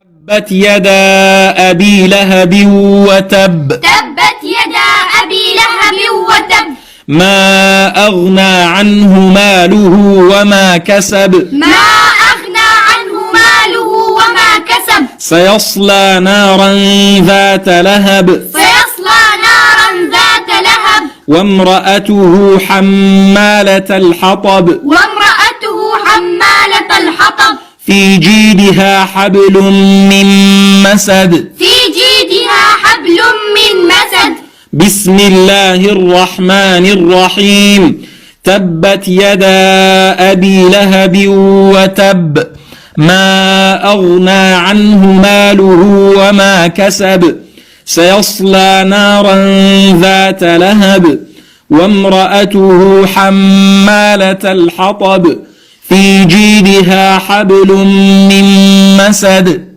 تبت يدا أبي لهب وتب. تبت يدا أبي لهب وتب. ما أغنى عنه ماله وما كسب. ما أغنى عنه ماله وما كسب. سيصلى نارا ذات لهب. سيصلى نارا ذات لهب. وامرأته حمالة الحطب. وامرأته حمالة الحطب. في جيدها حبل من مسد. في جيدها حبل من مسد. بسم الله الرحمن الرحيم. تبت يدا أبي لهب وتب. ما أغنى عنه ماله وما كسب. سيصلى نارا ذات لهب. وامرأته حمالة الحطب. في جيدها حبل من مسد.